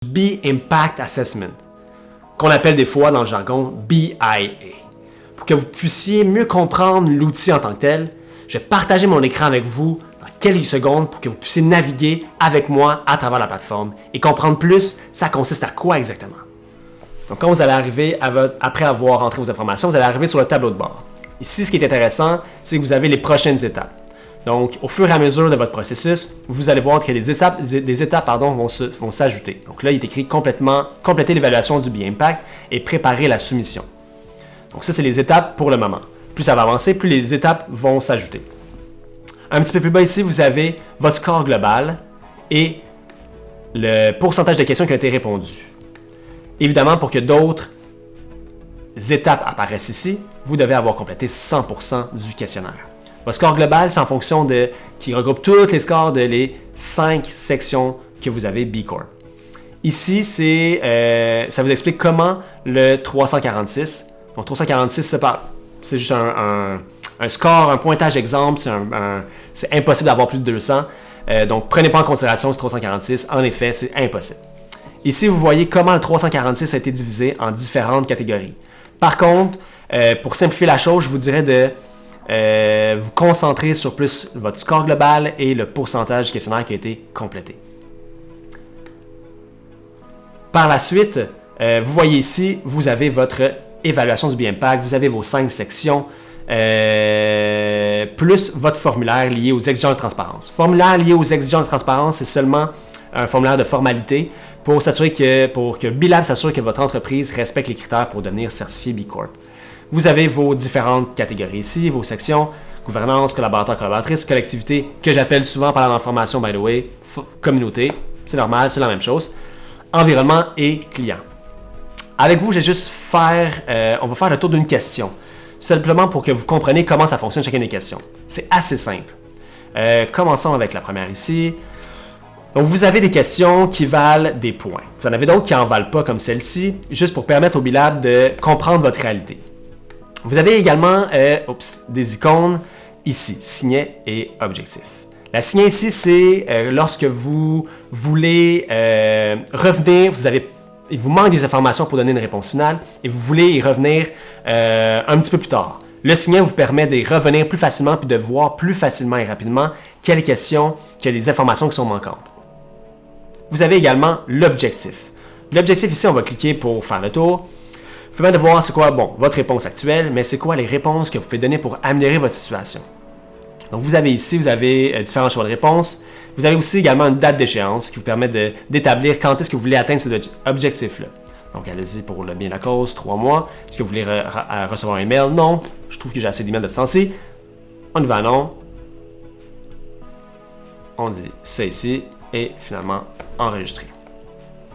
B-Impact Assessment, qu'on appelle des fois dans le jargon BIA. Pour que vous puissiez mieux comprendre l'outil en tant que tel, je vais partager mon écran avec vous dans quelques secondes pour que vous puissiez naviguer avec moi à travers la plateforme et comprendre plus ça consiste à quoi exactement. Donc, quand vous allez arriver après avoir entré vos informations, vous allez arriver sur le tableau de bord. Ici, ce qui est intéressant, c'est que vous avez les prochaines étapes. Donc, au fur et à mesure de votre processus, vous allez voir que des étapes vont s'ajouter. Donc là, il est écrit compléter l'évaluation du B-Impact et préparer la soumission. Donc ça, c'est les étapes pour le moment. Plus ça va avancer, plus les étapes vont s'ajouter. Un petit peu plus bas ici, vous avez votre score global et le pourcentage de questions qui ont été répondues. Évidemment, pour que d'autres étapes apparaissent ici, vous devez avoir complété 100% du questionnaire. Votre score global, c'est en fonction qui regroupe tous les scores de les 5 sections que vous avez B Corp. Ici, ça vous explique comment le 346, donc 346, c'est juste un score, un pointage exemple, c'est impossible d'avoir plus de 200. Donc, prenez pas en considération ce 346, en effet, c'est impossible. Ici, vous voyez comment le 346 a été divisé en différentes catégories. Par contre, pour simplifier la chose, je vous dirais de vous concentrer sur plus votre score global et le pourcentage du questionnaire qui a été complété. Par la suite, vous voyez ici, vous avez votre évaluation du B-Impact, vous avez vos 5 sections, plus votre formulaire lié aux exigences de transparence. Formulaire lié aux exigences de transparence, c'est seulement un formulaire de formalité pour que B-Lab s'assure que votre entreprise respecte les critères pour devenir certifié B Corp. Vous avez vos différentes catégories ici, vos sections, gouvernance, collaborateur, collaboratrice, collectivité, que j'appelle souvent par l'information, by the way, communauté, c'est normal, c'est la même chose, environnement et client. Avec vous, je vais juste on va faire le tour d'une question, simplement pour que vous compreniez comment ça fonctionne chacune des questions. C'est assez simple. Commençons avec la première ici. Donc, vous avez des questions qui valent des points. Vous en avez d'autres qui n'en valent pas, comme celle-ci, juste pour permettre au B-Lab de comprendre votre réalité. Vous avez également des icônes ici, signet et objectif. La signet ici, c'est lorsque vous voulez revenir, il vous manque des informations pour donner une réponse finale et vous voulez y revenir un petit peu plus tard. Le signet vous permet de revenir plus facilement puis de voir plus facilement et rapidement quelles questions, quelles des informations qui sont manquantes. Vous avez également l'objectif. L'objectif ici, on va cliquer pour faire le tour. Vous permet de voir c'est quoi votre réponse actuelle, mais c'est quoi les réponses que vous pouvez donner pour améliorer votre situation. Donc vous avez ici, différents choix de réponses. Vous avez aussi également une date d'échéance qui vous permet d'établir quand est-ce que vous voulez atteindre cet objectif-là. Donc allez-y pour le bien de la cause, 3 mois. Est-ce que vous voulez recevoir un email? Non. Je trouve que j'ai assez d'emails de ce temps-ci. On y va, non. On dit ça ici et finalement enregistrer.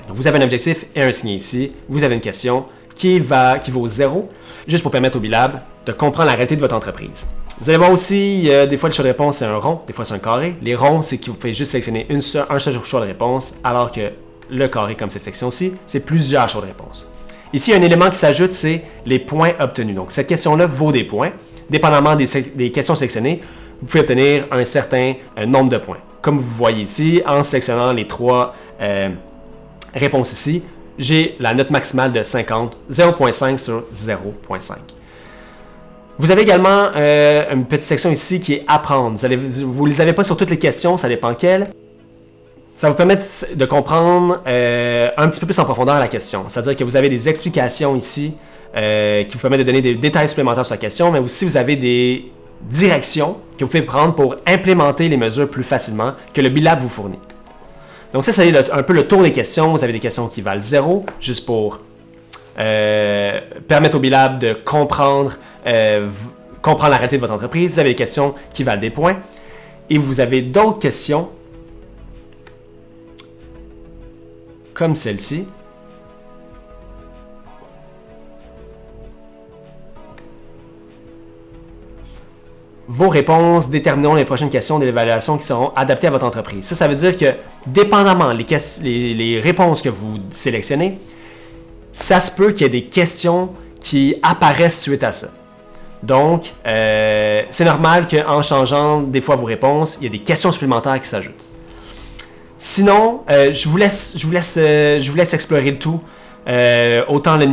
Donc vous avez un objectif et un signet ici. Vous avez une question qui vaut 0, juste pour permettre au B-Lab de comprendre la réalité de votre entreprise. Vous allez voir aussi, des fois le choix de réponse c'est un rond, des fois c'est un carré. Les ronds, c'est que vous pouvez juste sélectionner un seul choix de réponse, alors que le carré, comme cette section-ci, c'est plusieurs choix de réponse. Ici, un élément qui s'ajoute, c'est les points obtenus. Donc cette question-là vaut des points. Dépendamment des questions sélectionnées, vous pouvez obtenir un certain nombre de points. Comme vous voyez ici, en sélectionnant les 3 réponses ici, j'ai la note maximale de 50, 0.5 sur 0.5. Vous avez également une petite section ici qui est apprendre. Vous ne les avez pas sur toutes les questions, ça dépend quelles. Ça vous permet de comprendre un petit peu plus en profondeur la question. C'est-à-dire que vous avez des explications ici qui vous permettent de donner des détails supplémentaires sur la question, mais aussi vous avez des directions que vous pouvez prendre pour implémenter les mesures plus facilement que le B-Lab vous fournit. Donc ça, c'est un peu le tour des questions. Vous avez des questions qui valent 0, juste pour permettre au B-Lab de comprendre la réalité de votre entreprise. Vous avez des questions qui valent des points. Et vous avez d'autres questions, comme celle-ci. Vos réponses détermineront les prochaines questions de l'évaluation qui seront adaptées à votre entreprise. Ça veut dire que, dépendamment les réponses que vous sélectionnez, ça se peut qu'il y ait des questions qui apparaissent suite à ça. Donc, c'est normal qu'en changeant des fois vos réponses, il y a des questions supplémentaires qui s'ajoutent. Sinon, je vous laisse explorer le tout. Autant le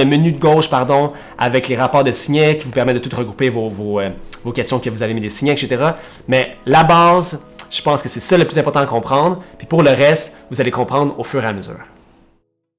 menu de gauche, pardon, avec les rapports de signets qui vous permettent de tout regrouper vos questions que vous avez mis des signets, etc. Mais la base, je pense que c'est ça le plus important à comprendre. Puis pour le reste, vous allez comprendre au fur et à mesure.